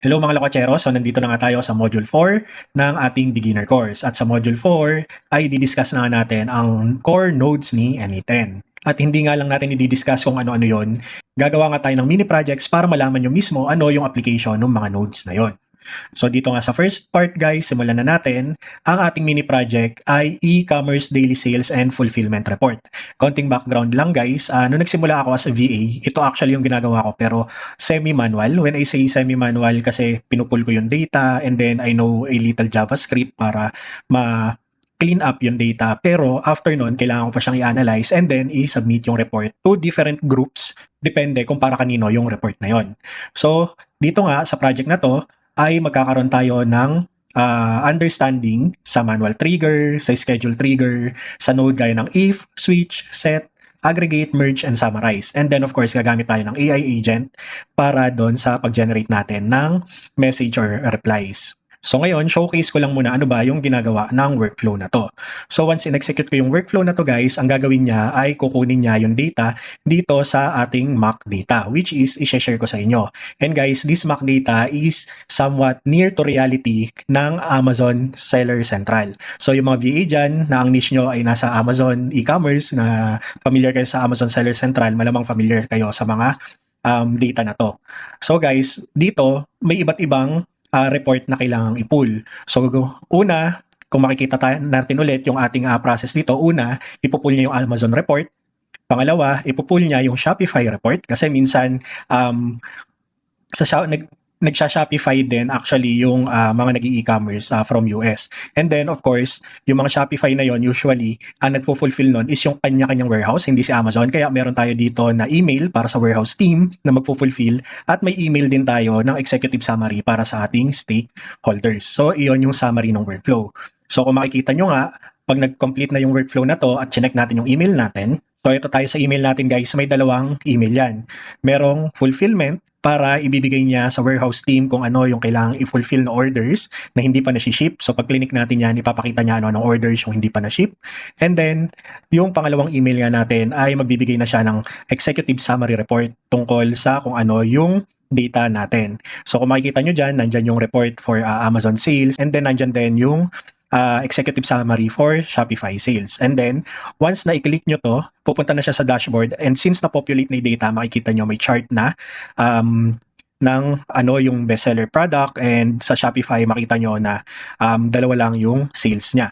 Hello mga lokochero, so nandito na nga tayo sa Module 4 ng ating beginner course. At sa Module 4 ay didiscuss na nga natin ang core nodes ni NE10. At hindi nga lang natin i-discuss kung ano-ano yon. Gagawa nga tayo ng mini projects para malaman nyo mismo ano yung application ng mga nodes na yon. So dito nga sa first part guys, simulan na natin. Ang ating mini project ay e-commerce daily sales and fulfillment report. Konting background lang guys, nung nagsimula ako as a VA, ito actually yung ginagawa ko pero semi-manual. When I say semi-manual kasi pinupull ko yung data and then I know a little JavaScript para clean up yung data. Pero after nun, kailangan ko pa siyang i-analyze and then i-submit yung report to different groups. Depende kung para kanino yung report na yon. So, dito nga sa project na to, ay magkakaroon tayo ng understanding sa manual trigger, sa schedule trigger, sa node gaya ng if, switch, set, aggregate, merge, and summarize. And then of course, gagamit tayo ng AI agent para doon sa pag-generate natin ng message or replies. So ngayon, showcase ko lang muna ano ba yung ginagawa ng workflow na to. So once in-execute ko yung workflow na to guys, ang gagawin niya ay kukunin niya yung data dito sa ating mock data, which is i-share ko sa inyo. And guys, this mock data is somewhat near to reality ng Amazon Seller Central. So yung mga VA dyan na ang niche nyo ay nasa Amazon e-commerce, na familiar kayo sa Amazon Seller Central, malamang familiar kayo sa mga data na to. So guys, dito may iba't ibang report na kailangang i-pull. So una, kung makikita natin ulit yung ating process dito, una, ipupull niya yung Amazon report. Pangalawa, ipupull niya yung Shopify report kasi minsan nagsha-Shopify din actually yung mga nag-e-commerce from US. And then of course, yung mga Shopify na yon usually ang nagfo-fulfill nun is yung kanya-kanyang warehouse, hindi si Amazon. Kaya meron tayo dito na email para sa warehouse team na magfo-fulfill at may email din tayo ng executive summary para sa ating stakeholders. So iyon yung summary ng workflow. So kung makikita nyo nga, pag nag-complete na yung workflow na to at chinek natin yung email natin, so ito tayo sa email natin guys, may dalawang email yan. Merong fulfillment para ibibigay niya sa warehouse team kung ano yung kailangang i-fulfill na orders na hindi pa na-ship. So pag clinic natin yan, ipapakita niya ano ng orders yung hindi pa na-ship. And then, yung pangalawang email nga natin ay magbibigay na siya ng executive summary report tungkol sa kung ano yung data natin. So kung makikita nyo dyan, nandyan yung report for Amazon sales and then nandyan din yung executive summary for Shopify sales. And then, once na i-click nyo to, pupunta na siya sa dashboard. And since na-populate na yung data, makikita nyo may chart na ng ano yung bestseller product. And sa Shopify, makita nyo na dalawa lang yung sales niya.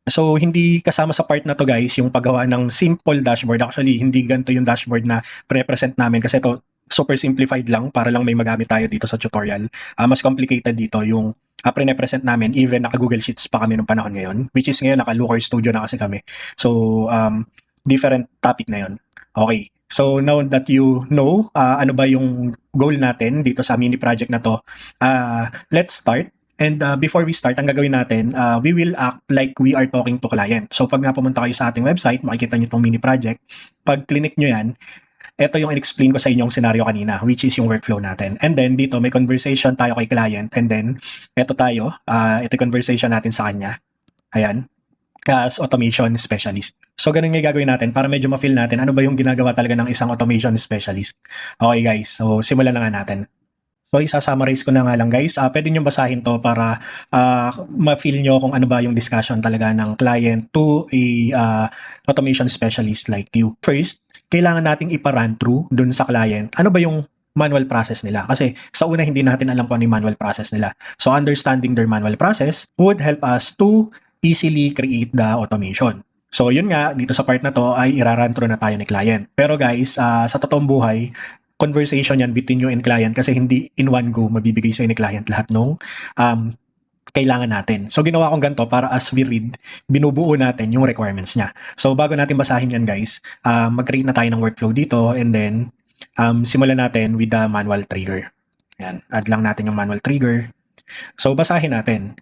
So, hindi kasama sa part na to guys, yung paggawa ng simple dashboard. Actually, hindi ganito yung dashboard na pre-present namin kasi to super simplified lang para lang may magamit tayo dito sa tutorial. Mas complicated dito yung pre-present namin, even naka Google Sheets pa kami nung panahon ngayon, which is ngayon naka Looker Studio na kasi kami. So, different topic na yon. Okay. So, now that you know ano ba yung goal natin dito sa mini project na to, let's start. And before we start, ang gagawin natin, we will act like we are talking to client. So, pag nga pumunta kayo sa ating website, makikita nyo itong mini project. Pag clinic nyo yan, ito yung in-explain ko sa inyong scenario kanina, which is yung workflow natin. And then, dito may conversation tayo kay client. And then, ito tayo, ito conversation natin sa kanya. Ayan, as automation specialist. So, ganun nga gagawin natin para medyo ma-feel natin ano ba yung ginagawa talaga ng isang automation specialist. Okay guys, so simulan na nga natin. So, isa-summarize ko na nga lang guys. Pwede nyo basahin to para ma-feel nyo kung ano ba yung discussion talaga ng client to a automation specialist like you. First, kailangan nating ipa-run through dun sa client. Ano ba yung manual process nila? Kasi sa una, hindi natin alam kung ano yung manual process nila. So, understanding their manual process would help us to easily create the automation. So, yun nga, dito sa part na to ay ira-run through na tayo ni client. Pero guys, sa totoong buhay, conversation yan between you and client kasi hindi in one go mabibigay sa ni client lahat nung kailangan natin. So, ginawa kong ganito para as we read, binubuo natin yung requirements niya. So, bago natin basahin yan guys, mag-create na tayo ng workflow dito and then simulan natin with the manual trigger. Yan, add lang natin yung manual trigger. So, basahin natin.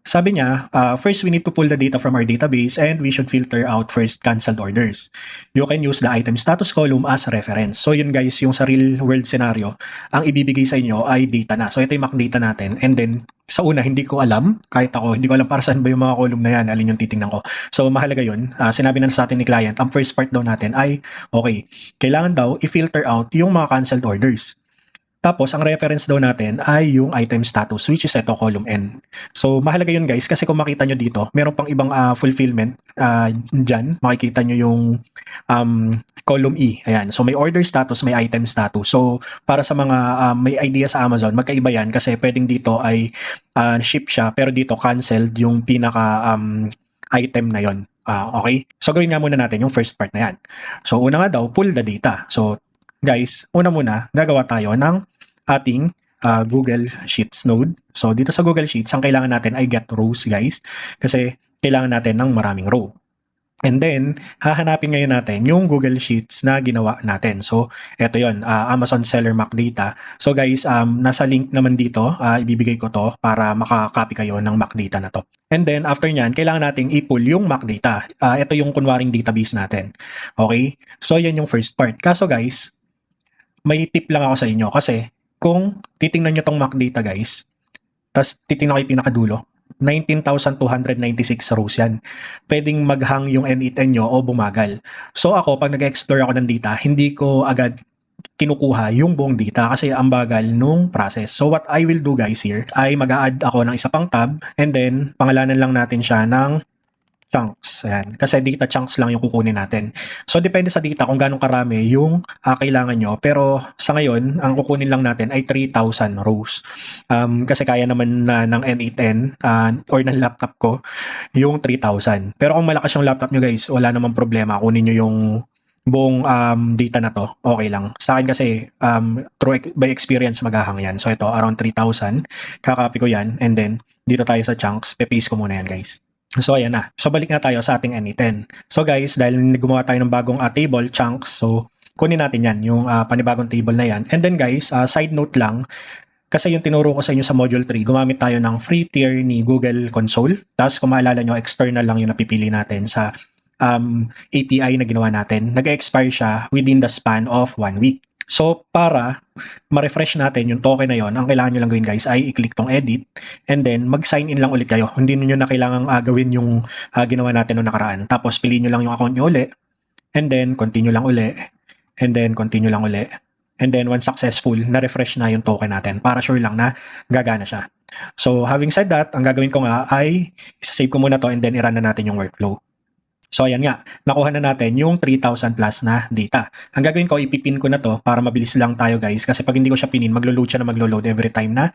Sabi niya, first we need to pull the data from our database and we should filter out first canceled orders. You can use the item status column as reference. So yun guys, yung sa real world scenario, ang ibibigay sa inyo ay data na. So ito yung mock data natin. And then, sa una, hindi ko alam, kahit ako, hindi ko alam para saan ba yung mga column na yan, alin yung titingnan ko. So mahalaga yun. Sinabi na sa atin ni client, ang first part daw natin ay, okay, kailangan daw i-filter out yung mga canceled orders. Tapos, ang reference daw natin ay yung item status, which is ito, column N. So, mahalaga yun guys, kasi kung makita nyo dito, meron pang ibang fulfillment dyan. Makikita nyo yung column E. Ayan. So, may order status, may item status. So, para sa mga may idea sa Amazon, magkaiba yan kasi pwedeng dito ay ship siya, pero dito canceled yung pinaka item na yon. Okay? So, gawin nga muna natin yung first part na yan. So, una nga daw, pull the data. So, guys, una muna, gagawa tayo ng ating Google Sheets node. So, dito sa Google Sheets, ang kailangan natin ay get rows, guys. Kasi, kailangan natin ng maraming row. And then, hahanapin ngayon natin yung Google Sheets na ginawa natin. So, eto yon, Amazon Seller Mac Data. So guys, nasa link naman dito, ibibigay ko to para makakopy kayo ng Mac Data na to. And then, after nyan, kailangan nating i-pull yung Mac Data. Ito yung kunwaring database natin. Okay? So, yan yung first part. Kaso guys, may tip lang ako sa inyo kasi kung titingnan nyo tong Mac Data guys, tapos titingnan ko yung pinakadulo, 19,296 rows yan. Pwedeng maghang yung N8N nyo o bumagal. So ako, pag nag-explore ako ng data, hindi ko agad kinukuha yung buong data kasi ang bagal nung process. So what I will do guys here ay mag-a-add ako ng isa pang tab and then pangalanan lang natin siya ng chunks. Ayan. Kasi data chunks lang yung kukunin natin. So, depende sa data kung gano'ng karami yung kailangan nyo. Pero sa ngayon, ang kukunin lang natin ay 3,000 rows. Kasi kaya naman na ng N8N or ng laptop ko yung 3,000. Pero kung malakas yung laptop nyo guys, wala namang problema. Kunin nyo yung buong data na to, okay lang. Sa akin kasi, by experience, maghahang yan. So, ito, around 3,000. Kakopy ko yan. And then, dito tayo sa chunks. Pe-paste ko muna yan guys. So, ayan na. So, balik na tayo sa ating N8N. So, guys, dahil gumawa tayo ng bagong table, chunks, so, kunin natin yan, yung panibagong table na yan. And then, guys, side note lang, kasi yung tinuro ko sa inyo sa Module 3, gumamit tayo ng free tier ni Google Console. Tapos, kung maalala nyo, external lang yung napipili natin sa API na ginawa natin. Nag-expire siya within the span of 1 week. So, para ma-refresh natin yung token na yon, ang kailangan nyo lang gawin guys ay i-click tong edit and then mag-sign in lang ulit kayo. Hindi nyo na kailangang gawin yung ginawa natin noong nakaraan. Tapos piliin nyo lang yung account nyo uli and then continue lang uli and then continue lang uli. And then once successful, na-refresh na yung token natin para sure lang na gagana siya. So having said that, ang gagawin ko nga ay isa-save ko muna to and then i-run na natin yung workflow. So ayan nga, nakuha na natin yung 3,000 plus na data. Ang gagawin ko, ipipin ko na to para mabilis lang tayo guys. Kasi pag hindi ko siya pinin, maglo-load siya na maglo-load every time na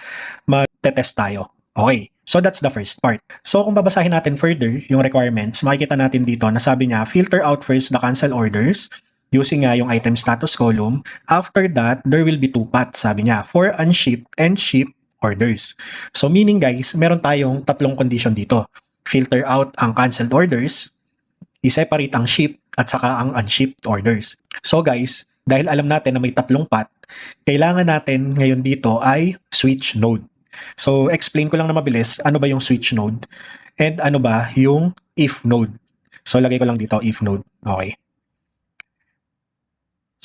mag-test tayo. Okay, so that's the first part. So kung babasahin natin further yung requirements, makikita natin dito na sabi niya, filter out first the cancel orders using nga yung item status column. After that, there will be two paths, sabi niya, for unshipped and shipped orders. So meaning guys, meron tayong tatlong condition dito. Filter out ang canceled orders, i-separate ang shipped at saka ang unshipped orders. So guys, dahil alam natin na may tatlong path, kailangan natin ngayon dito ay switch node. So explain ko lang na mabilis, ano ba yung switch node and ano ba yung if node. So lagay ko lang dito if node. Okay.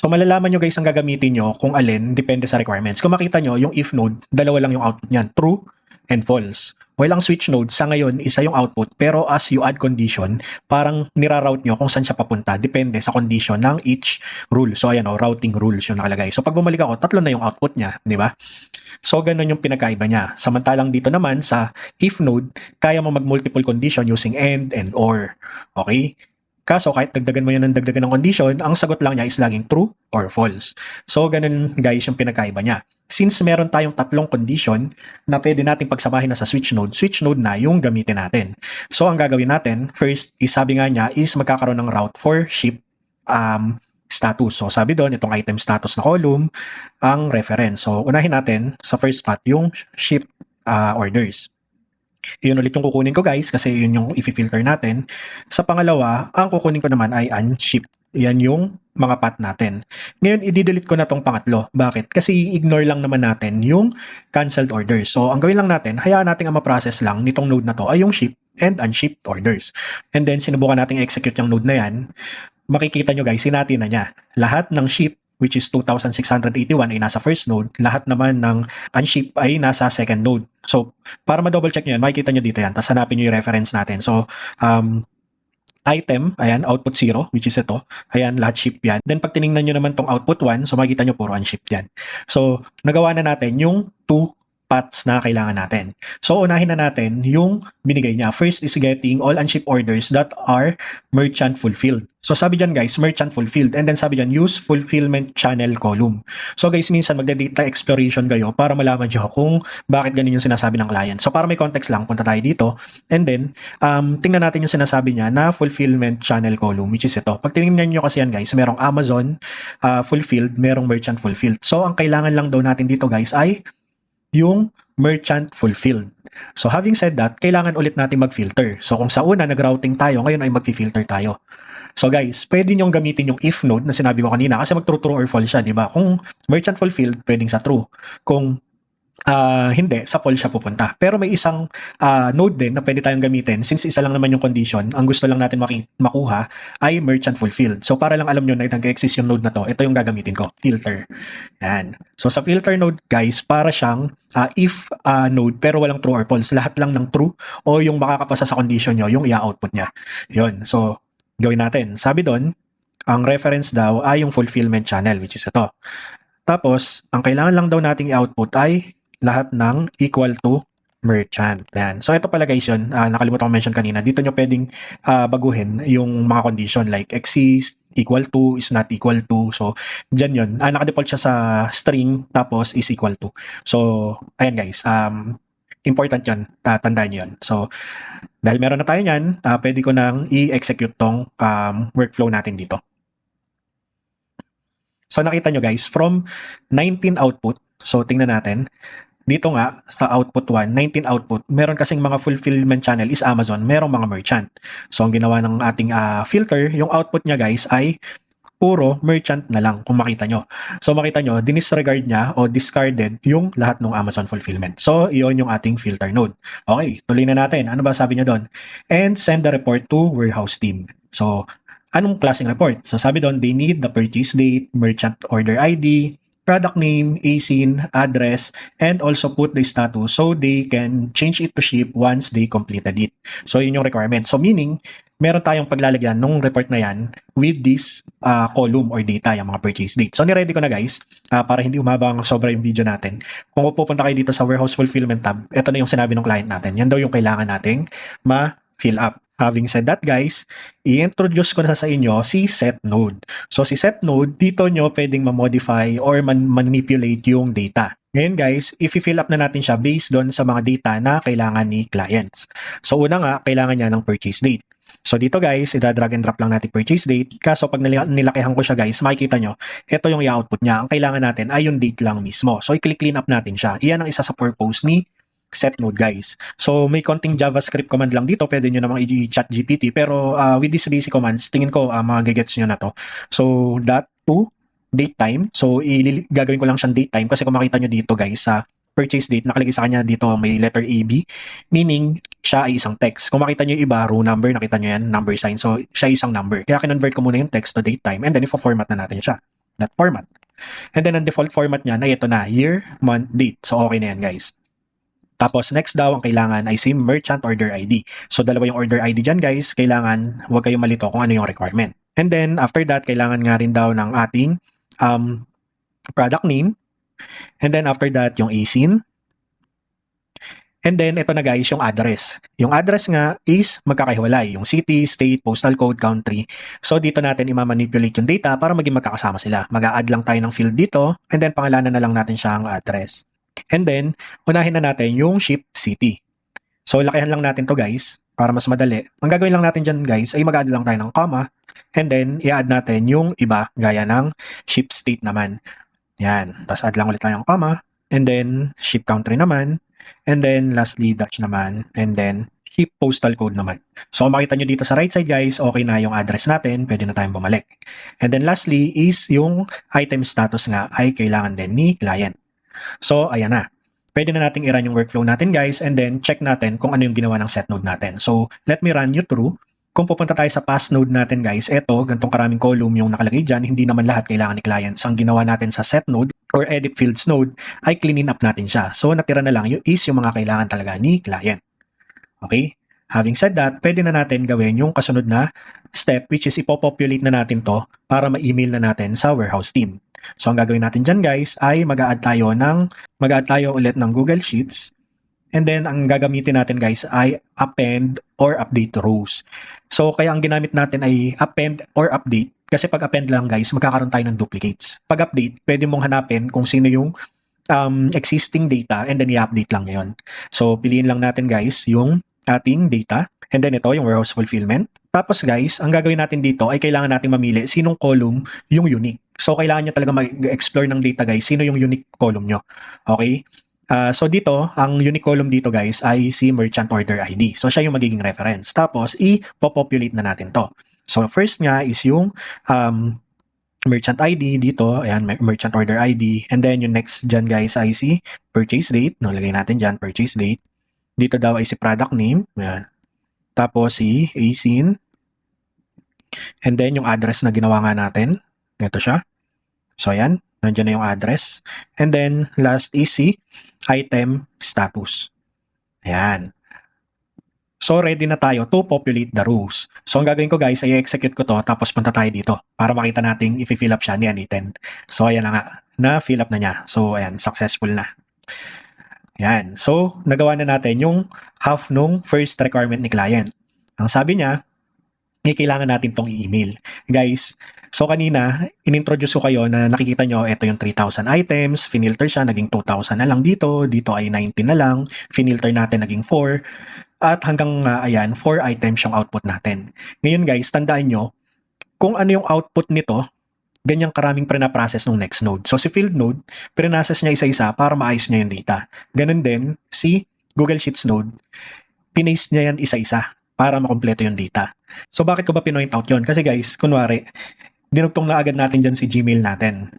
So malalaman nyo guys ang gagamitin nyo kung alin, depende sa requirements. Kung makita nyo, yung if node, dalawa lang yung output niyan, true and false. While ang switch node, sa ngayon, isa yung output, pero as you add condition, parang niraroute nyo kung saan siya papunta, depende sa condition ng each rule. So ayan o, routing rules yung nakalagay. So pag bumalik ako, tatlo na yung output niya, di ba? So ganun yung pinagkaiba niya. Samantalang dito naman sa if node, kaya mo mag-multiple condition using and or. Okay? Kaso kahit dagdagan mo yan ng dagdagan ng condition, ang sagot lang niya is laging true or false. So ganun guys yung pinagkaiba niya. Since meron tayong tatlong condition na pwede nating pagsabahin na sa switch node na yung gamitin natin. So ang gagawin natin, first is sabi nga niya is magkakaroon ng route for ship status. So sabi doon, itong item status na column, ang reference. So unahin natin sa first path yung ship orders. Yun ulit yung kukunin ko guys kasi yun yung i-filter natin. Sa pangalawa, ang kukunin ko naman ay unshipped. Yan yung mga path natin. Ngayon, i-delete ko na tong pangatlo. Bakit? Kasi ignore lang naman natin yung canceled orders. So, ang gawin lang natin, hayaan natin ang ma-process lang nitong node na to ay yung ship and unshipped orders. And then, sinubukan natin execute yung node na yan. Makikita nyo guys, sinati na niya. Lahat ng ship which is 2,681 ay nasa first node, lahat naman ng unship ay nasa second node. So, para ma-double check nyo yan, makikita nyo dito yan, tapos hanapin nyo yung reference natin. So, item, ayan, output 0, which is ito. Ayan, lahat ship yan. Then pag tinignan nyo naman tong output 1, so makikita nyo puro unshipped yan. So, nagawa na natin yung 2 paths na kailangan natin. So, unahin na natin yung binigay niya. First is getting all unshipped orders that are merchant fulfilled. So, sabi dyan guys, merchant fulfilled. And then sabi dyan, use fulfillment channel column. So guys, minsan magde-data exploration kayo para malaman nyo kung bakit ganun yung sinasabi ng client. So, para may context lang, punta tayo dito. And then, tingnan natin yung sinasabi niya na fulfillment channel column, which is ito. Pag tinignan nyo kasi yan guys, merong Amazon fulfilled, merong merchant fulfilled. So, ang kailangan lang daw natin dito guys ay yung merchant fulfilled. So, having said that, kailangan ulit natin mag-filter. So, kung sa una nag-routing tayo, ngayon ay mag-filter tayo. So guys, pwede nyong gamitin yung if node na sinabi ko kanina kasi mag-true or false siya, di ba? Kung merchant fulfilled, pwedeng sa true. Kung hindi, sa false siya pupunta. Pero may isang node din na pwede tayong gamitin since isa lang naman yung condition. Ang gusto lang natin makuha ay merchant fulfilled. So para lang alam nyo na nag-exist yung node na to, ito yung gagamitin ko, filter. Yan. So sa filter node guys, para siyang if node pero walang true or false. Lahat lang ng true o yung makakapasa sa condition nyo, yung i-output niya. Yun. So gawin natin. Sabi doon, ang reference daw ay yung fulfillment channel, which is ito. Tapos, ang kailangan lang daw nating i-output ay lahat ng equal to merchant. Yan. So, ito pala guys yun. Nakalimutan ko mention kanina. Dito nyo pwedeng baguhin yung mga condition like exist, equal to, is not equal to. So, dyan yun. Nakadefault siya sa string, tapos is equal to. So, ayan guys. Important yun. Tandaan nyo yun. So, dahil meron na tayo nyan, pwede ko nang i-execute tong workflow natin dito. So, nakita nyo guys, from 19 output, so tingnan natin, dito nga, sa output 1, 19 output, meron kasing mga fulfillment channel is Amazon, merong mga merchant. So, ang ginawa ng ating filter, yung output niya guys ay puro merchant na lang kung makita nyo. So, makita nyo, dinisregard niya o discarded yung lahat ng Amazon fulfillment. So, iyon yung ating filter node. Okay, tuloy na natin. Ano ba sabi niya doon? And send the report to warehouse team. So, anong klaseng report? So, sabi doon, they need the purchase date, merchant order ID, product name, ASIN, address, and also put the status so they can change it to ship once they completed it. So, yun yung requirement. So, meaning, meron tayong paglalagyan ng report na yan with this column or data, yung mga purchase date. So, niready ko na guys, para hindi umabang sobra yung video natin. Kung pupunta kayo dito sa Warehouse Fulfillment tab, ito na yung sinabi ng client natin. Yan daw yung kailangan nating ma-fill up. Having said that guys, i-introduce ko na sa inyo si set node. So si set node, dito nyo pwedeng ma-modify or manipulate yung data. Ngayon guys, if i-fill up na natin siya based doon sa mga data na kailangan ni clients. So una nga, kailangan niya ng purchase date. So dito guys, i-drag and drop lang natin purchase date. Kaso pag nilakihan ko siya guys, makikita nyo, ito yung i-output niya. Ang kailangan natin ay yung date lang mismo. So i-click clean up natin siya. Iyan ang isa sa purpose ni set node guys. So may konting JavaScript command lang dito, pwede nyo namang i-chat GPT, pero with these basic commands, tingin ko magagets nyo na to. So that to date time, so gagawin ko lang siyang date time kasi kung makita nyo dito guys sa purchase date, nakalagay sa kanya dito may letter AB, meaning siya ay isang text. Kung makita nyo yung iba, row number, nakita nyo yan, number sign, so siya ay isang number. Kaya kinonvert ko muna yung text to date time and then i-format na natin siya. That format. And then ang default format niya na ito na, year, month, date. So okay na yan guys. Tapos next daw ang kailangan ay same merchant order ID. So dalawa yung order ID dyan guys, kailangan huwag kayong malito kung ano yung requirement. And then after that, kailangan nga rin daw ng ating product name. And then after that, yung ASIN. And then ito na guys, yung address. Yung address nga is magkakahiwalay. Yung city, state, postal code, country. So dito natin i-manipulate yung data para maging magkakasama sila. Mag-a-add lang tayo ng field dito and then pangalanan na lang natin siyang address. And then, unahin na natin yung ship city. So, lakihan lang natin to guys, para mas madali. Ang gagawin lang natin dyan guys, ay mag-add lang tayo ng comma, and then, i-add natin yung iba, gaya ng ship state naman. Yan. Tapos, add lang ulit tayo ng comma, and then, ship country naman, and then, lastly, Dutch naman, and then, ship postal code naman. So, kung makita nyo dito sa right side guys, okay na yung address natin, pwede na tayong bumalik. And then, lastly, is yung item status nga ay kailangan din ni client. So, ayan na. Pwede na nating i-run yung workflow natin guys and then check natin kung ano yung ginawa ng set node natin. So, let me run you through. Kung pupunta tayo sa pass node natin guys, eto, gantong karaming column yung nakalagay dyan, hindi naman lahat kailangan ni clients. Ang ginawa natin sa set node or edit fields node ay clean up natin siya. So, natira na lang is yung mga kailangan talaga ni client. Okay? Having said that, pwede na natin gawin yung kasunod na step, which is ipopopulate na natin to para ma-email na natin sa warehouse team. So ang gagawin natin dyan guys ay mag-a-add tayo ulit ng Google Sheets. And then, ang gagamitin natin guys ay append or update rows. So, kaya ang ginamit natin ay append or update. Kasi pag append lang guys, magkakaroon tayo ng duplicates. Pag update, pwede mong hanapin kung sino yung existing data and then i-update lang ngayon. So, piliin lang natin guys yung ating data. And then ito, yung warehouse fulfillment. Tapos guys, ang gagawin natin dito ay kailangan natin mamili sinong column yung unique. So, kailangan nyo talaga mag-explore ng data guys, sino yung unique column nyo. Okay? So dito, ang unique column dito guys ay si merchant order ID. So siya yung magiging reference. Tapos i-populate na natin to. So first nga is yung merchant ID dito. Ayan, merchant order ID. And then yung next dyan guys ay si purchase date. No, lagay natin dyan, purchase date. Dito daw ay si product name. Ayan. Tapos si ASIN. And then yung address na ginawa nga natin. Ito siya. So ayan. Nandiyan na yung address. And then, last is si item status. Ayan. So, ready na tayo to populate the rows. So, ang gagawin ko guys, ay execute ko to, tapos punta tayo dito para makita natin if i-fill up siya ni Aniten. So, ayan na nga. Na-fill up na niya. So, ayan, successful na. Ayan. So, nagawa na natin yung half nung first requirement ni client. Ang sabi niya, kailangan natin tong i-email. Guys, so kanina, inintroduce ko kayo na nakikita nyo, ito yung 3,000 items, finilter siya, naging 2,000 na lang dito, dito ay 90 na lang, finilter natin, naging 4, at hanggang, ayan, 4 items yung output natin. Ngayon guys, tandaan nyo, kung ano yung output nito, ganyang karaming pre-na-process ng next node. So si field node, pre-process niya isa-isa para maayos niya yung data. Ganun din, si Google Sheets node, pinaste niya yan isa-isa para makompleto yung data. So bakit ko ba pinoint out yun? Kasi guys, kunwari, dinugtong na agad natin dyan si Gmail natin.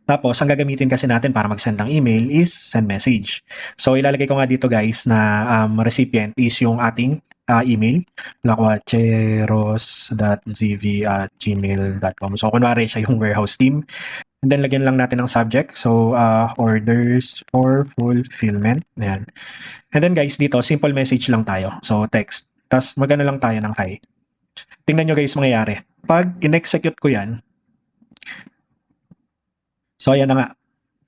Tapos, ang gagamitin kasi natin para mag-send ng email is send message. So ilalagay ko nga dito guys na recipient is yung ating email, laquacheros.zv@gmail.com. So kunwari siya yung warehouse team. And then lagyan lang natin ng subject. So orders for fulfillment. Ayan. And then guys, dito simple message lang tayo. So text. Tapos magano lang tayo ng hi. Tingnan nyo guys mangyayari. Pag in-execute ko yan, so ayan na nga,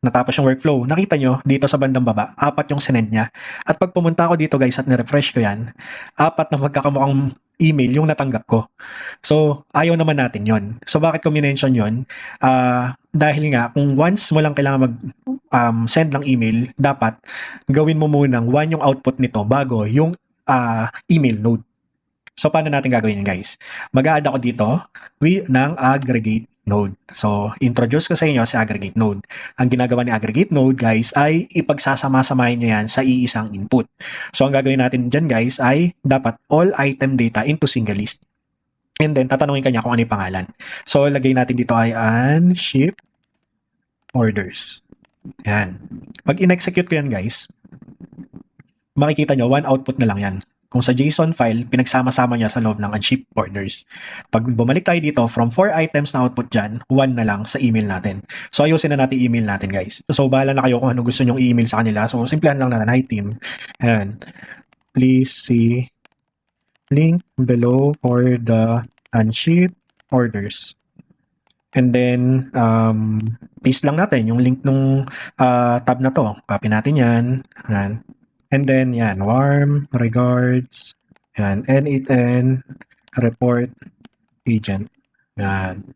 natapos yung workflow. Nakita nyo, dito sa bandang baba, 4 yung sinend niya. At pag pumunta ako dito guys at nirefresh ko yan, 4 na magkakamukhang email yung natanggap ko. So, ayaw naman natin yon. So, bakit ko minention yun? Dahil nga, kung once mo lang kailangan mag-send ng email, dapat gawin mo munang 1 yung output nito bago yung email node. So, paano natin gagawin yun, guys? Mag-a-add ako dito ng aggregate node. So, introduce ko sa inyo si aggregate node. Ang ginagawa ni aggregate node, guys, ay ipagsasama-samahin niya yan sa iisang input. So, ang gagawin natin dyan, guys, ay dapat all item data into single list. And then, tatanungin kanya kung ano yung pangalan. So, lagay natin dito ay unship orders. Yan. Pag in-execute ko yan, guys, makikita nyo, 1 output na lang yan. Kung sa JSON file, pinagsama-sama niya sa loob ng unship orders. Pag bumalik tayo dito, from 4 items na output dyan, 1 na lang sa email natin. So, ayusin na natin email natin, guys. So, bahala na kayo kung ano gusto nyong i-email sa kanila. So, simplihan lang natin, hi team. And please see link below for the unship orders. And then, paste lang natin yung link nung tab na to. Copy natin yan. Yan. And then, yan, warm regards, yan, N8N report agent. Yan.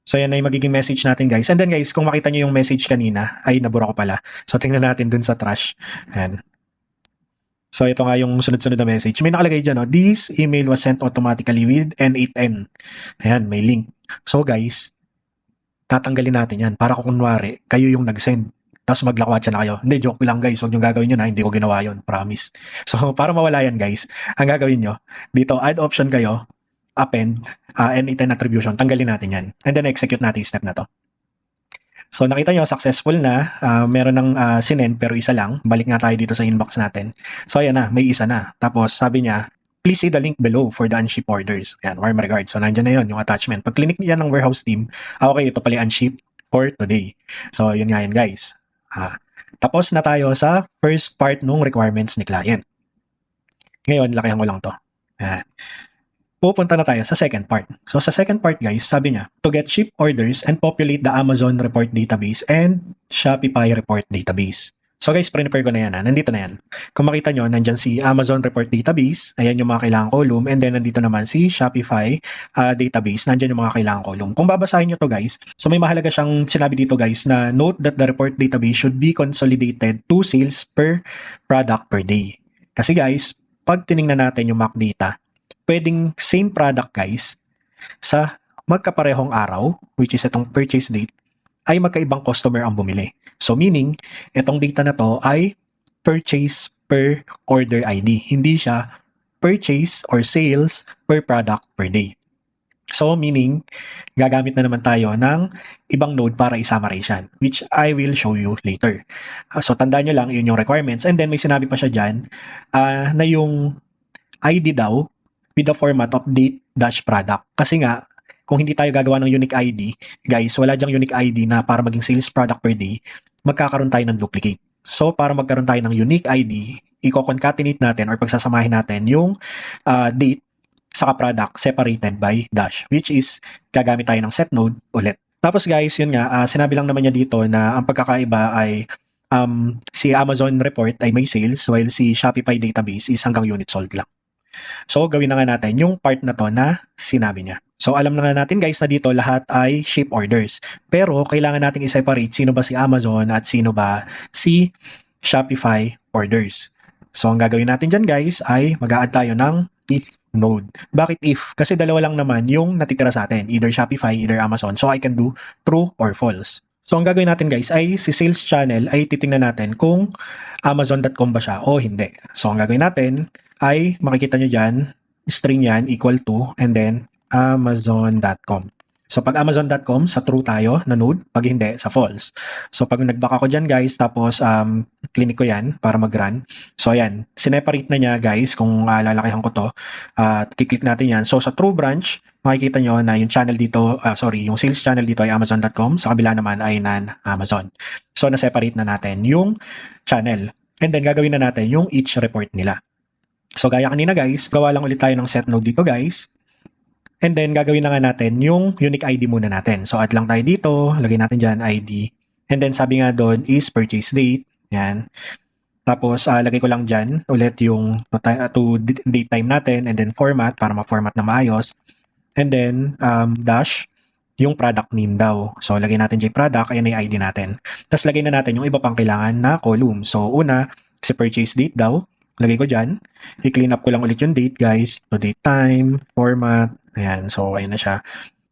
So, yan ay magiging message natin, guys. And then, guys, kung makita nyo yung message kanina, ay, nabura ko pala. So, tingnan natin dun sa trash. Yan. So, ito nga yung sunod-sunod na message. May nakalagay dyan, no? This email was sent automatically with N8N. Ayan, may link. So, guys, tatanggalin natin yan para kung kunwari, kayo yung nag-send. Tapos maglakwatsa na kayo. Hindi, joke lang guys. Huwag nyo gagawin yun ha. Hindi ko ginawa yun. Promise. So, para mawala yan guys, ang gagawin nyo, dito, add option kayo, append, N8N attribution. Tanggalin natin yan. And then, execute natin yung step na to. So, nakita nyo, successful na. Meron ng sinend, pero isa lang. Balik nga tayo dito sa inbox natin. So, ayan na. May isa na. Tapos, sabi niya, please see the link below for the unship orders. Ayan, warm regards. So, nandyan na yun, yung attachment. Pag click yan ng warehouse team, okay, ito pala unship for today. So, yun nga yan guys. Tapos na tayo sa first part ng requirements ni client. Ngayon, lakihan ko lang to. Ayan. Pupunta na tayo sa second part. So sa second part guys, sabi niya, to get ship orders and populate the Amazon report database and Shopify report database. So guys, prepare ko na yan. Nandito na yan. Kung makita nyo, nandyan si Amazon report database. Ayan yung mga kailangang column. And then nandito naman si Shopify database. Nandyan yung mga kailangang column. Kung babasahin nyo to guys, so may mahalaga siyang sinabi dito guys na note that the report database should be consolidated to sales per product per day. Kasi guys, pag tiningnan natin yung MAC data, pwedeng same product guys sa magkaparehong araw, which is itong purchase date, ay magkaibang customer ang bumili. So meaning, itong data na to ay purchase per order ID. Hindi siya purchase or sales per product per day. So meaning, gagamit na naman tayo ng ibang node para i-summarize yan, which I will show you later. So tandaan nyo lang, yun yung requirements. And then may sinabi pa siya dyan na yung ID daw with the format of date-product. Kasi nga, kung hindi tayo gagawa ng unique ID, guys, wala dyang unique ID na para maging sales product per day, magkakaroon tayo ng duplicate. So, para magkaroon tayo ng unique ID, i-concatenate natin or pagsasamahin natin yung date saka product separated by dash, which is gagamit tayo ng set node ulit. Tapos guys, yun nga, sinabi lang naman niya dito na ang pagkakaiba ay si Amazon report ay may sales while si Shopify database is hanggang unit sold lang. So, gawin na nga natin yung part na to na sinabi niya. So, alam na nga natin guys na dito lahat ay ship orders. Pero, kailangan natin i-separate sino ba si Amazon at sino ba si Shopify orders. So, ang gagawin natin dyan guys ay mag-a-add tayo ng if node. Bakit if? Kasi dalawa lang naman yung natitira sa atin. Either Shopify, either Amazon. So, I can do true or false. So, ang gagawin natin guys ay si sales channel ay titingnan natin kung Amazon.com ba siya o hindi. So, ang gagawin natin ay makikita nyo dyan, string yan equal to, and then Amazon.com. So, pag Amazon.com, sa true tayo na node, pag hindi, sa false. So, pag nag-back ako dyan guys, tapos clinic ko yan para mag-run. So, ayan, sineparate na niya guys, kung lalakihan ko to, at kiklik natin yan. So, sa true branch, makikita nyo na yung channel dito, yung sales channel dito ay Amazon.com, sa kabila naman ay non-Amazon. So, na-separate na natin yung channel. And then, gagawin na natin yung each report nila. So, gaya kanina guys, gawa lang ulit tayo ng set node dito guys. And then, gagawin na nga natin yung unique ID muna natin. So, add lang tayo dito, lagay natin dyan ID. And then, sabi nga doon is purchase date. Yan. Tapos, lagay ko lang dyan ulit yung to date time natin and then format para ma-format na maayos. And then, dash yung product name daw. So, lagay natin dyan product, ayan yung ID natin. Tapos, lagay na natin yung iba pang kailangan na column. So, una, si purchase date daw. Lagay ko dyan. I-clean up ko lang ulit yung date, guys. So, date time, format. Ayan. So, ayan na siya.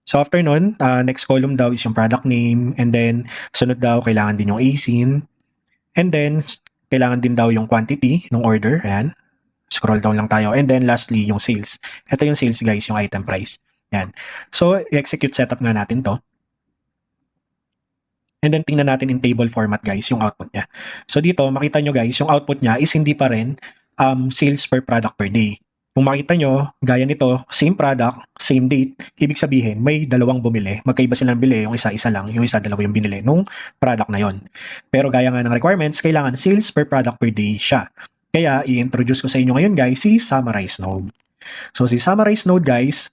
So, after nun, next column daw is yung product name. And then, sunod daw, kailangan din yung ASIN. And then, kailangan din daw yung quantity ng order. Ayan. Scroll down lang tayo. And then, lastly, yung sales. Ito yung sales, guys, yung item price. Ayan. So, i-execute setup nga natin to. And then, tingnan natin in table format, guys, yung output niya. So, dito, makita nyo, guys, yung output niya is hindi pa rin sales per product per day. Kung makita nyo, gaya nito, same product, same date, ibig sabihin, may dalawang bumili. Magkaiba silang bili, yung isa lang, yung isa dalawa yung binili nung product na yon. Pero gaya nga ng requirements, kailangan sales per product per day siya. Kaya, i-introduce ko sa inyo ngayon, guys, si Summarize Node. So, si Summarize Node, guys,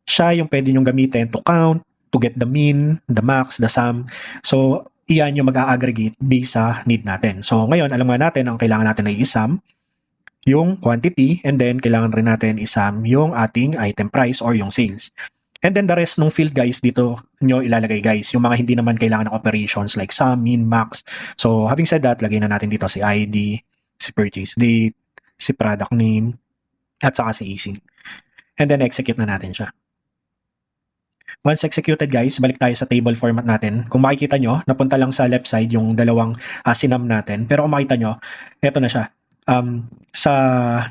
siya yung pwede nyong gamitin to count, to get the mean, the max, the sum. So, iyan yung mag-a-aggregate based sa need natin. So, ngayon, alam nga natin, ang kailangan natin ay isum yung quantity, and then kailangan rin natin isum yung ating item price or yung sales. And then the rest ng field, guys, dito nyo ilalagay, guys, yung mga hindi naman kailangan ng operations like sum, min, max. So, having said that, lagay na natin dito si ID, si purchase date, si product name, at saka si ASIN. And then execute na natin siya. Once executed, guys, balik tayo sa table format natin. Kung makikita nyo, napunta lang sa left side yung dalawang sinum natin. Pero kung makita nyo, eto na siya. Sa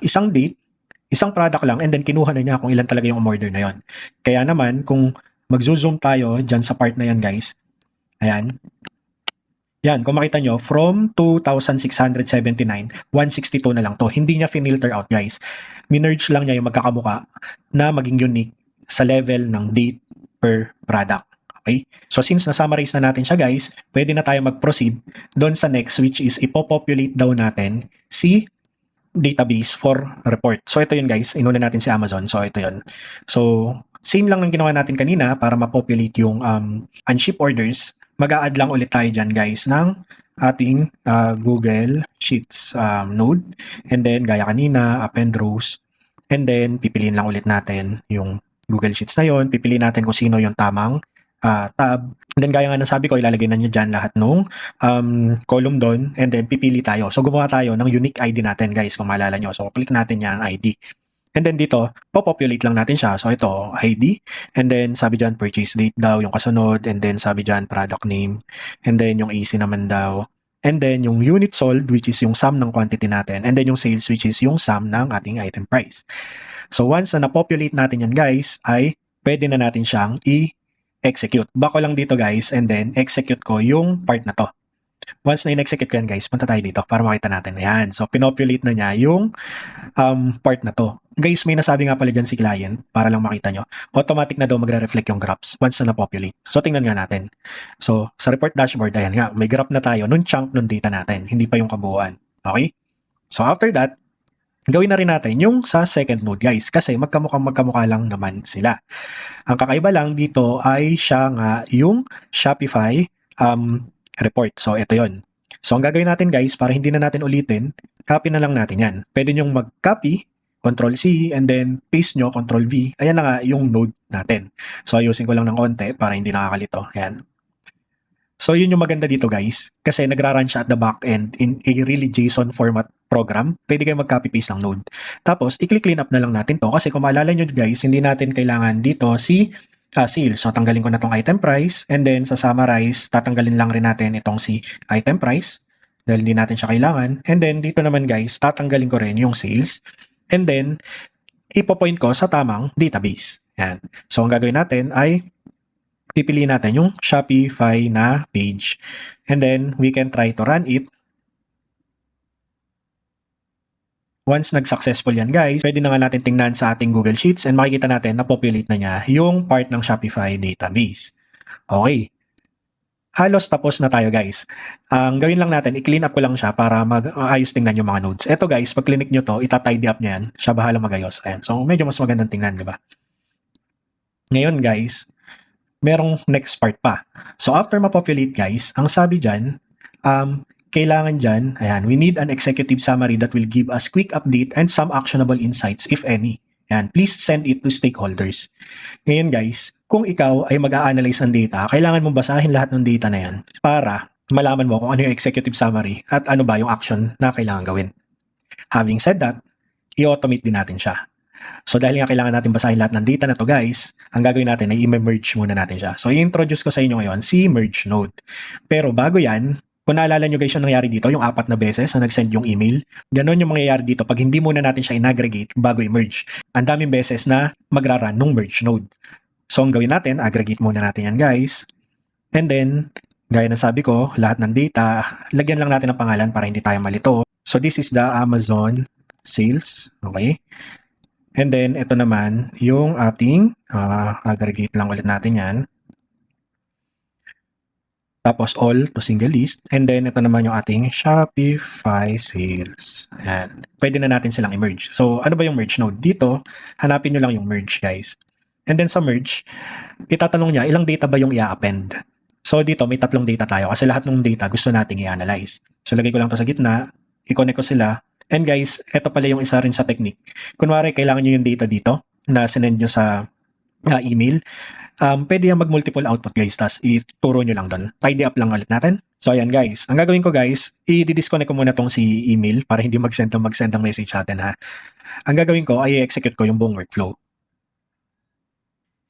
isang date, isang product lang, and then kinuha na niya kung ilan talaga yung order na yon. Kaya naman, kung mag-zoom tayo dyan sa part na yan, guys, ayan, yan, kung makita nyo, from 2,679, 162 na lang to. Hindi niya finilter out, guys. Minerge lang niya yung magkakamuka na maging unique sa level ng date per product. Okay? So, since na-summarize na natin siya, guys, pwede na tayo mag-proceed doon sa next, which is ipopopulate daw natin si database for report. So ito yun guys, inuna natin si Amazon. So ito yun. So same lang ng ginawa natin kanina para mapopulate yung unship orders. Mag-a-add lang ulit tayo dyan guys ng ating Google Sheets node. And then gaya kanina, append rows. And then pipiliin lang ulit natin yung Google Sheets na yon. Pipiliin natin kung sino yung tamang tab. And then gaya nga ng sabi ko, ilalagay na nyo dyan lahat nung column doon and then pipili tayo. So gumawa tayo ng unique ID natin guys kung maalala nyo. So click natin yan ID. And then dito, populate lang natin siya. So ito, ID. And then sabi dyan, purchase date daw yung kasunod. And then sabi dyan, product name. And then yung AC naman daw. And then yung unit sold which is yung sum ng quantity natin. And then yung sales which is yung sum ng ating item price. So once na na-populate natin yan guys, ay pwede na natin siyang execute. Back ko lang dito guys and then execute ko yung part na to. Once na in-execute ko yan guys, punta tayo dito para makita natin. Ayan. So pinopulate na niya yung part na to. Guys, may nasabi nga pala dyan si client para lang makita nyo. Automatic na daw magre-reflect yung graphs once na na-populate. So tingnan nga natin. So sa report dashboard, ayan nga, may graph na tayo nung chunk nung data natin. Hindi pa yung kabuuan. Okay? So after that, gawin na rin natin yung sa second node guys kasi magkamukha lang naman sila. Ang kakaiba lang dito ay siya nga yung Shopify report. So ito yon. So ang gagawin natin guys para hindi na natin ulitin, copy na lang natin yan. Pwede nyong mag-copy, Control C, and then paste nyo, Control V. Ayan na nga yung node natin. So ayusin ko lang ng konti para hindi nakakalito. Ayan. So yun yung maganda dito guys kasi nagra-run siya at the back end in a really JSON format program. Pwede kayo mag-copy paste ng node. Tapos i-clean up na lang natin to kasi kung maalala nyo guys, hindi natin kailangan dito si sales. So tanggalin ko na tong item price and then sa summarize, tatanggalin lang rin natin itong si item price dahil hindi natin siya kailangan. And then dito naman guys, tatanggalin ko rin yung sales and then ipo-point ko sa tamang database. Yan. So ang gagawin natin ay pipiliin natin yung Shopify na page. And then, we can try to run it. Once nag-successful yan guys, pwede na nga natin tingnan sa ating Google Sheets and makikita natin na populate na niya yung part ng Shopify database. Okay. Halos tapos na tayo guys. Ang gawin lang natin, i-clean up ko lang siya para mag-ayos tingnan yung mga nodes. Eto guys, pag clinic nyo to, ita-tidy up niyan. Siya bahala mag-ayos. Ayan. So, medyo mas magandang tingnan, di ba? Ngayon guys, merong next part pa. So after ma-populate guys, ang sabi dyan, kailangan dyan, ayan, we need an executive summary that will give us quick update and some actionable insights if any. Ayan, please send it to stakeholders. Ngayon guys, kung ikaw ay mag-a-analyze ng data, kailangan mong basahin lahat ng data na yan para malaman mo kung ano yung executive summary at ano ba yung action na kailangan gawin. Having said that, i-automate din natin siya. So dahil nga kailangan natin basahin lahat ng data na to guys, ang gagawin natin ay i-merge muna natin siya. So i-introduce ko sa inyo ngayon si merge node. Pero bago yan, kung naalala nyo guys yung nangyari dito, yung 4 na beses na nag-send yung email, ganon yung mangyayari dito pag hindi muna natin siya in-aggregate bago i-merge. Ang daming beses na magra-run nung merge node. So ang gawin natin, aggregate muna natin yan guys. And then, gaya na sabi ko, lahat ng data, lagyan lang natin ng pangalan para hindi tayo malito. So this is the Amazon sales. Okay. And then, ito naman, yung ating, aggregate lang ulit natin yan. Tapos, all to single list. And then, ito naman yung ating Shopify sales. Ayan. Pwede na natin silang i-merge. So, ano ba yung merge node? Dito, hanapin nyo lang yung merge, guys. And then, sa merge, itatanong niya, ilang data ba yung i-append? So, dito, may 3 data tayo. Kasi lahat ng data gusto nating i-analyze. So, lagay ko lang to sa gitna. I-connect ko sila. And guys, ito pala yung isa rin sa technique. Kunwari, kailangan nyo yung data dito na sinend nyo sa email. Pwede yung mag-multiple output guys, tapos ituro nyo lang doon. Tidy up lang ulit natin. So ayan guys, ang gagawin ko guys, i-disconnect ko muna tong si email para hindi mag-send ng message sa atin ha. Ang gagawin ko ay i-execute ko yung buong workflow.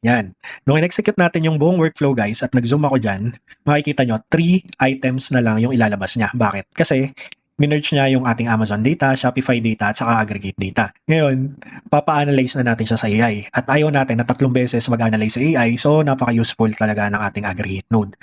Yan. Nung in-execute natin yung buong workflow guys at nag-zoom ako dyan, makikita nyo 3 items na lang yung ilalabas niya. Bakit? Kasi minerge niya yung ating Amazon data, Shopify data, at saka aggregate data. Ngayon, papa-analyze na natin siya sa AI. At ayaw natin na 3 beses mag-analyze sa AI, so napaka-useful talaga ng ating aggregate node.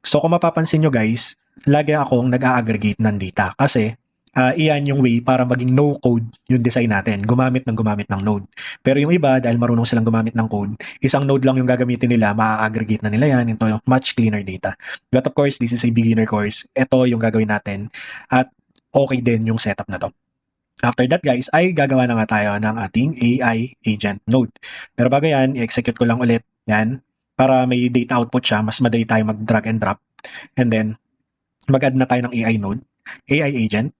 So kung mapapansin nyo guys, lagi akong nag-a-aggregate ng data kasi iyan yung way para maging no-code yung design natin, gumamit ng node. Pero yung iba, dahil marunong silang gumamit ng code, isang node lang yung gagamitin nila, ma-aggregate na nila yan into much cleaner data. But of course, this is a beginner course. Ito yung gagawin natin at okay din yung setup na to. After that guys, ay gagawa na nga tayo ng ating AI agent node. Pero bago yan, i-execute ko lang ulit yan para may data output siya, mas madali tayo mag-drag and drop. And then, mag-add na tayo ng AI node, AI agent.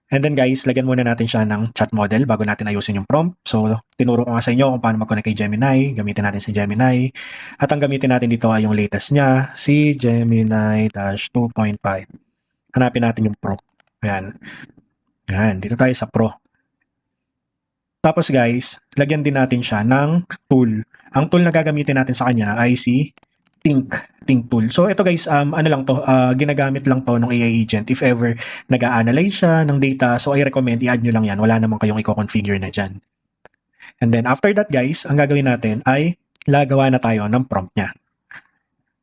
And then guys, lagyan muna natin siya ng chat model bago natin ayusin yung prompt. So, tinuro ko nga sa inyo kung paano mag-connect kay Gemini. Gamitin natin si Gemini. At ang gamitin natin dito ay yung latest niya, si Gemini-2.5. Hanapin natin yung Pro. Ayan. Ayan, dito tayo sa Pro. Tapos guys, lagyan din natin siya ng tool. Ang tool na gagamitin natin sa kanya ay si Think tool. So ito guys, ano lang to, ginagamit lang to ng AI agent if ever nag-a-analyze siya ng data. So I recommend i-add nyo lang yan. Wala namang kayong i-configure na dyan. And then after that guys, ang gagawin natin ay lagawa na tayo ng prompt niya.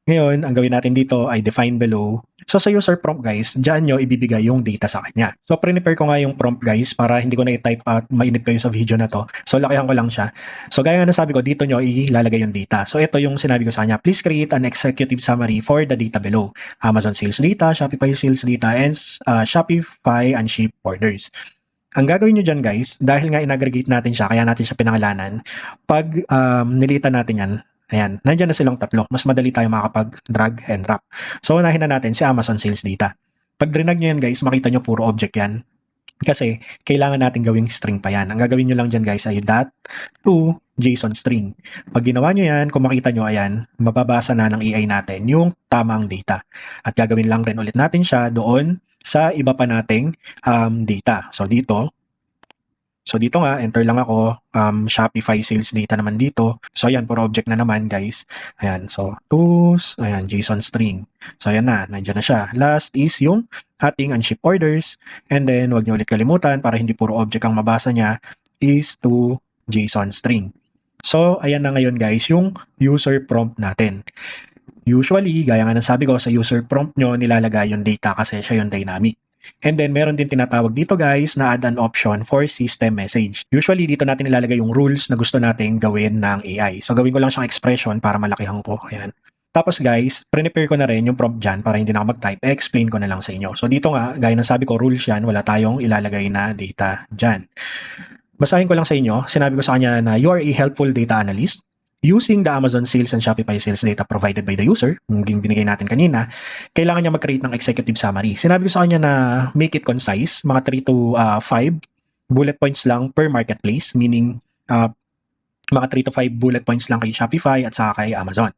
Ngayon, ang gawin natin dito ay define below. So sa user prompt guys, dyan nyo ibibigay yung data sa kanya. So prepare ko nga yung prompt guys para hindi ko na i-type at mainip kayo sa video na to. So lakihan ko lang siya. So gaya nga nasabi ko, dito nyo ilalagay yung data. So ito yung sinabi ko sa kanya, please create an executive summary for the data below. Amazon sales data, Shopify sales data, and Shopify and ship orders. Ang gagawin nyo dyan guys, dahil nga in-aggregate natin siya, kaya natin siya pinangalanan, pag nilitan natin yan, ayan, nandiyan na silang tatlo. Mas madali tayo makapag-drag and drop. So, unahin na natin si Amazon Sales Data. Pag drinag nyo yan guys, makita nyo puro object yan. Kasi, kailangan natin gawing string pa yan. Ang gagawin nyo lang dyan guys ay dot to JSON string. Pag ginawa nyo yan, kung makita nyo, ayan, mababasa na ng AI natin yung tamang data. At gagawin lang rin ulit natin siya doon sa iba pa nating data. So dito nga, enter lang ako, Shopify sales data naman dito. So ayan, puro object na naman guys. Ayan, so tools, ayan, JSON string. So ayan na, nandiyan na siya. Last is yung ating unship orders. And then, huwag niyo ulit kalimutan para hindi puro object ang mabasa niya, is to JSON string. So ayan na ngayon guys, yung user prompt natin. Usually, gaya nga ng sabi ko, sa user prompt nyo, nilalagay yung data kasi siya yung dynamic. And then, meron din tinatawag dito guys na add an option for system message. Usually, dito natin ilalagay yung rules na gusto nating gawin ng AI. So, gawin ko lang siyang expression para malakihan ko. Ayan. Tapos guys, prepare ko na rin yung prompt dyan para hindi na ako mag-type. Explain ko na lang sa inyo. So, dito nga, gaya ng sabi ko, rules yan. Wala tayong ilalagay na data dyan. Basahin ko lang sa inyo. Sinabi ko sa kanya na you are a helpful data analyst. Using the Amazon sales and Shopify sales data provided by the user, yung binigay natin kanina, kailangan niya mag-create ng executive summary. Sinabi ko sa kanya na make it concise, mga 3 to 5 bullet points lang per marketplace, meaning mga 3 to 5 bullet points lang kay Shopify at saka kay Amazon.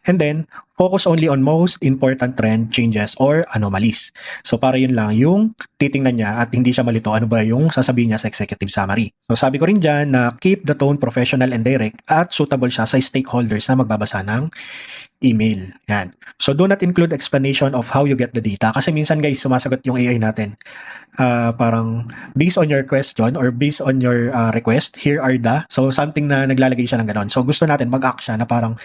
And then, focus only on most important trend changes or anomalies. So para yun lang yung titingnan niya at hindi siya malito ano ba yung sasabihin niya sa executive summary. So sabi ko rin dyan na keep the tone professional and direct at suitable siya sa stakeholders na magbabasa ng email. Yan. So do not include explanation of how you get the data kasi minsan guys sumasagot yung AI natin. Parang based on your question or based on your request, here are the, so something na naglalagay siya ng ganon. So gusto natin mag-act siya na parang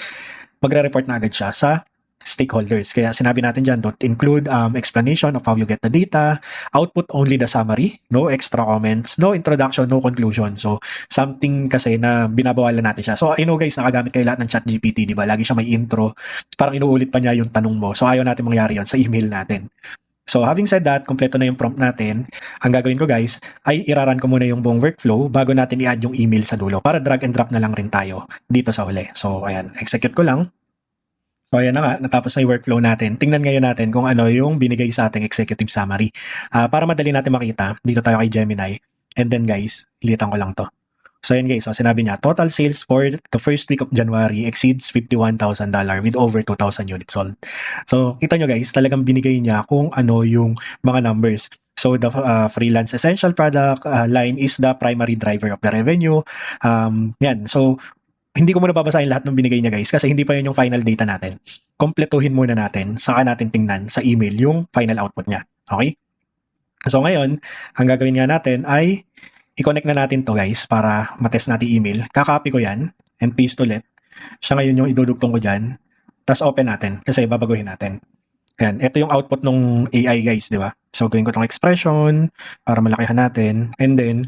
magre-report na agad siya sa stakeholders. Kaya sinabi natin dyan, don't include explanation of how you get the data, output only the summary, no extra comments, no introduction, no conclusion. So, something kasi na binabawalan natin siya. So, I know guys, nakagamit kayo lahat ng ChatGPT, di ba? Lagi siya may intro, parang inuulit pa niya yung tanong mo. So, ayaw natin mangyari yon sa email natin. So, having said that, kompleto na yung prompt natin. Ang gagawin ko guys, ay iraran ko muna yung buong workflow bago natin i-add yung email sa dulo para drag and drop na lang rin tayo dito sa huli. So, ayan, execute ko lang. So, ayan na nga, natapos na yung workflow natin. Tingnan ngayon natin kung ano yung binigay sa ating executive summary. Para madali natin makita, dito tayo kay Gemini. And then guys, ilitan ko lang to. So, ayan guys, so sinabi niya, total sales for the first week of January exceeds $51,000 with over 2,000 units sold. So, kita nyo guys, talagang binigay niya kung ano yung mga numbers. So, the freelance essential product line is the primary driver of the revenue. Yan, so, hindi ko muna babasahin lahat ng binigay niya guys kasi hindi pa yun yung final data natin. Kompletuhin muna natin, saka natin tingnan sa email yung final output niya. Okay? So ngayon, ang gagawin nga natin ay i-connect na natin to guys para matest natin email. Kakopy ko yan and paste ulit. Siya ngayon yung idudugtong ko dyan. Tapos open natin kasi babaguhin natin. Yan, ito yung output ng AI guys, di ba? So gawin ko itong expression para malakihan natin. And then,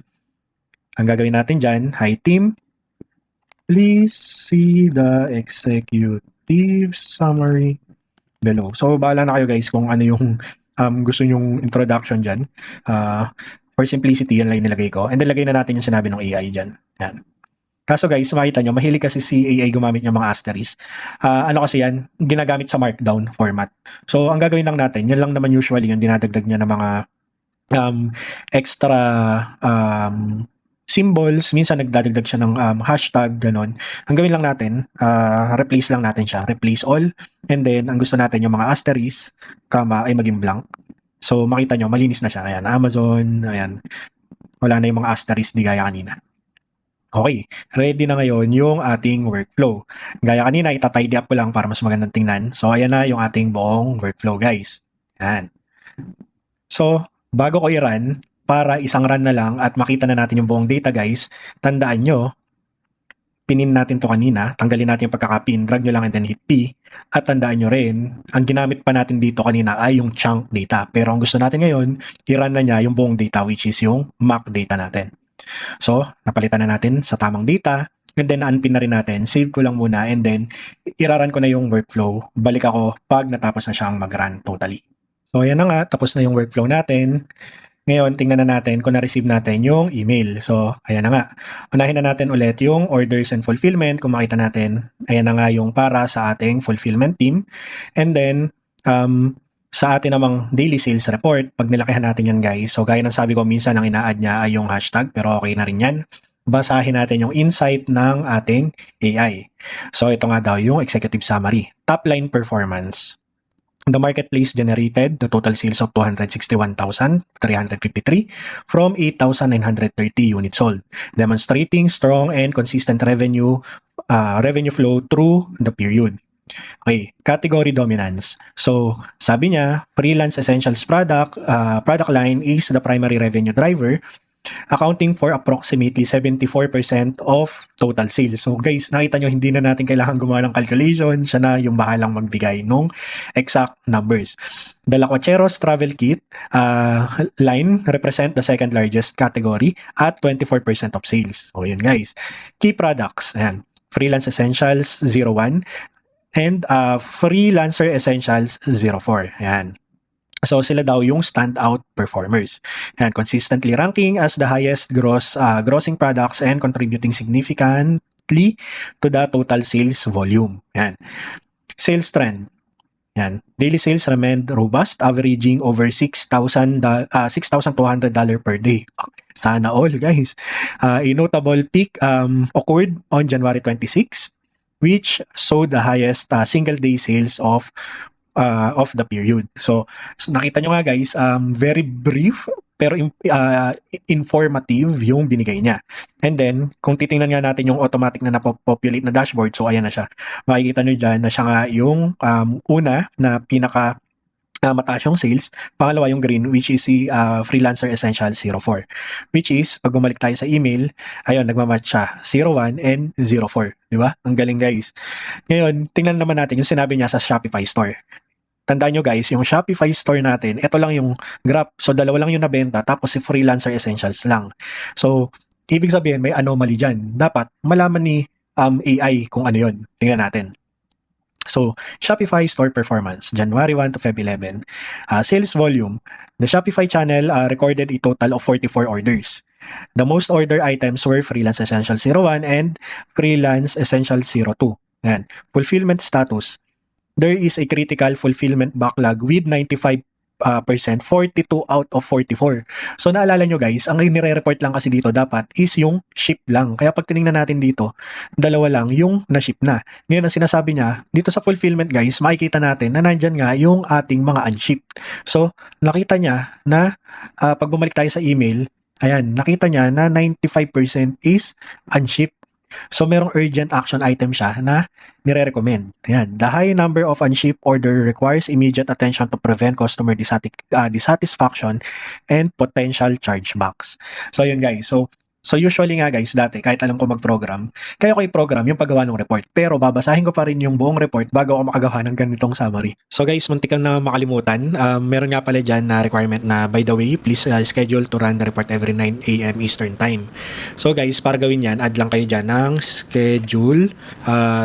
ang gagawin natin dyan, hi team, please see the executive summary below. So, bahala na kayo guys kung ano yung gusto nyong introduction dyan. For simplicity, yun lang yung nilagay ko. And then, lagay na natin yung sinabi ng AI dyan. Yan. Kaso guys, makita nyo, mahilig kasi si AI gumamit ng mga asterisk. Ano kasi yan, ginagamit sa markdown format. So, ang gagawin lang natin, yan lang naman usually yung dinadagdag niya ng mga extra symbols. Minsan nagdadagdag siya ng hashtag, ganon. Ang gawin lang natin, replace lang natin siya. Replace all. And then, ang gusto natin yung mga asterisk, comma, ay maging blank. So, makita nyo, malinis na siya. Ayan, Amazon, ayan. Wala na yung mga asterisk di gaya kanina. Okay, ready na ngayon yung ating workflow. Gaya kanina, itatidy up ko lang para mas magandang tingnan. So, ayan na yung ating buong workflow, guys. Ayan. So, bago ko i-run, para isang run na lang at makita na natin yung buong data, guys, tandaan nyo, pinin natin to kanina, tanggalin natin yung pagkakapin, drag nyo lang and then hit P, at tandaan nyo rin, ang ginamit pa natin dito kanina ay yung chunk data. Pero ang gusto natin ngayon, i-run na niya yung buong data, which is yung mock data natin. So, napalitan na natin sa tamang data, and then unpin na rin natin, save ko lang muna, and then iraran ko na yung workflow, balik ako pag natapos na siyang mag-run totally. So, ayan na nga, tapos na yung workflow natin. Ngayon, tingnan na natin kung na-receive natin yung email. So, ayan na nga. Unahin na natin ulit yung orders and fulfillment. Kung makita natin, ayan na nga yung para sa ating fulfillment team. And then, sa atin namang daily sales report, pag nilakihan natin yan guys, so gaya ng sabi ko, minsan ang ina-add niya ay yung hashtag, pero okay na rin yan. Basahin natin yung insight ng ating AI. So ito nga daw yung executive summary. Top line performance. The marketplace generated the total sales of 261,353 from 8,930 units sold, demonstrating strong and consistent revenue flow through the period. Okay, category dominance. So, sabi niya, freelance essentials product line is the primary revenue driver, accounting for approximately 74% of total sales. So guys, nakita nyo, hindi na natin kailangan gumawa ng calculation. Siya na yung bahalang magbigay ng exact numbers. The Lacocheros Travel Kit line represent the second largest category at 24% of sales. So yun guys. Key products, ayan. Freelance Essentials 01 and Freelancer Essentials 04. Ayan. So sila daw yung standout performers. And consistently ranking as the highest grossing products and contributing significantly to the total sales volume. Yan. Sales trend. Yan. Daily sales remained robust, averaging over $6,200 per day. Sana all, guys. A notable peak occurred on January 26, which saw the highest single day sales of the period. So nakita nyo nga guys, very brief pero informative yung binigay niya. And then, kung titingnan nga natin yung automatic na napopulate na dashboard, so ayan na siya. Makikita nyo dyan na siya nga yung una na pinaka mataas yung sales. Pangalawa yung green, which is si Freelancer Essential 04. Which is, pag bumalik tayo sa email, ayun, nagmamatch siya. 01 and 04. Diba? Ang galing guys. Ngayon, tingnan naman natin yung sinabi niya sa Shopify store. Tandaan nyo guys, yung Shopify store natin, ito lang yung graph. So, dalawa lang yung nabenta, tapos si Freelancer Essentials lang. So, ibig sabihin, may anomaly dyan. Dapat malaman ni AI kung ano yun. Tingnan natin. So, Shopify store performance, January 1 to Feb 11. Sales volume. The Shopify channel recorded a total of 44 orders. The most order items were Freelance Essentials 01 and Freelance Essentials 02. Ayan. Fulfillment status. There is a critical fulfillment backlog with 95%, 42 out of 44. So naalala nyo guys, ang nire-report lang kasi dito dapat is yung ship lang. Kaya pag tinignan natin dito, dalawa lang yung na-ship na. Ngayon ang sinasabi niya, dito sa fulfillment guys, makikita natin na nandyan nga yung ating mga unshipped. So nakita niya na pag bumalik tayo sa email, ayan, nakita niya na 95% is unshipped. So, merong urgent action item siya na nire-recommend. Ayan. The high number of unshipped order requires immediate attention to prevent customer dissatisfaction and potential chargebacks. So, yun guys. So, So usually nga guys, dati kahit alam ko mag-program, kaya ko i-program yung paggawa ng report. Pero babasahin ko pa rin yung buong report bago ako makagawa ng ganitong summary. So guys, muntik kang na makalimutan. Meron nga pala dyan na requirement na, by the way, please schedule to run the report every 9 a.m. Eastern Time. So guys, para gawin yan, add lang kayo dyan ng schedule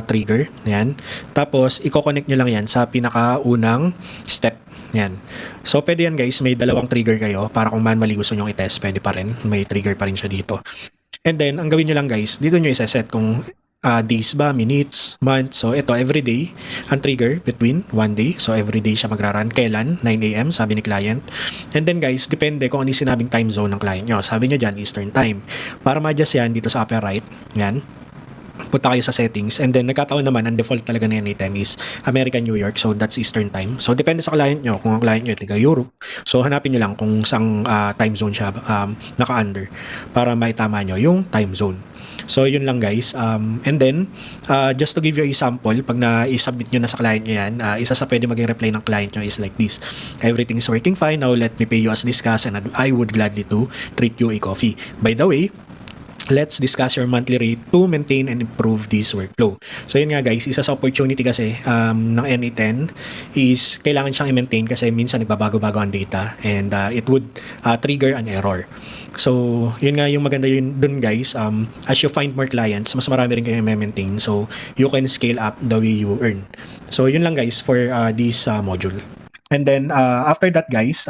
trigger. Yan. Tapos, i-connect nyo lang yan sa pinakaunang step. Yan. So, pwede yan guys, may dalawang trigger kayo para kung manually gusto nyo i-test, pwede pa rin. May trigger pa rin siya dito. And then, ang gawin nyo lang guys, dito nyo isa-set kung days ba, minutes, months. So, ito, everyday, ang trigger between one day. So, everyday siya magra-run. Kailan? 9 a.m. sabi ni client. And then guys, depende kung ano yung sinabing time zone ng client nyo. Sabi niya dyan, Eastern Time. Para ma-adjust yan dito sa upper right, yan, punta kayo sa settings, and then nagkataon naman ang default talaga na anytime is American New York, so that's Eastern Time. So depende sa client nyo, kung ang client nyo taga Europe, so hanapin nyo lang kung saang time zone siya naka-under para maitama nyo yung time zone. So yun lang guys, and then just to give you a sample, pag na-submit nyo na sa client nyo yan, isa sa pwede maging reply ng client nyo is like this: everything is working fine, now let me pay you as discussed, and I would gladly to treat you a coffee. By the way, let's discuss your monthly rate to maintain and improve this workflow. So yun nga guys, isa sa opportunity kasi ng NA10 is kailangan siyang i-maintain kasi minsan nagbabago-bago ang data, and it would trigger an error. So yun nga yung maganda yun dun guys, as you find more clients, mas marami rin kayo i-maintain, so you can scale up the way you earn. So yun lang guys for this module. And then after that guys,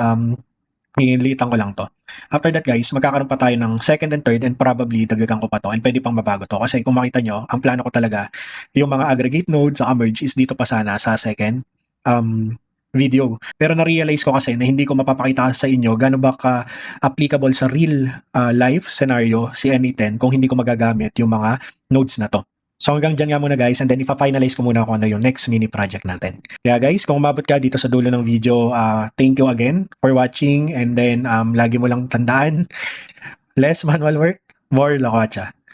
ililitan ko lang to. After that guys, magkakaroon pa tayo ng second and third, and probably dagdagan ko pa to, and pwede pang mabago to. Kasi kung makita nyo, ang plano ko talaga, yung mga aggregate nodes sa merge is dito pa sana sa second video. Pero na-realize ko kasi na hindi ko mapapakita sa inyo gaano ba ka-applicable sa real life scenario si NA10 kung hindi ko magagamit yung mga nodes na to. So hanggang dyan nga muna guys, and then ipa-finalize ko muna kung ano yung next mini project natin. Kaya guys, kung umabot ka dito sa dulo ng video, thank you again for watching, and then lagi mo lang tandaan, less manual work, more Lokocha.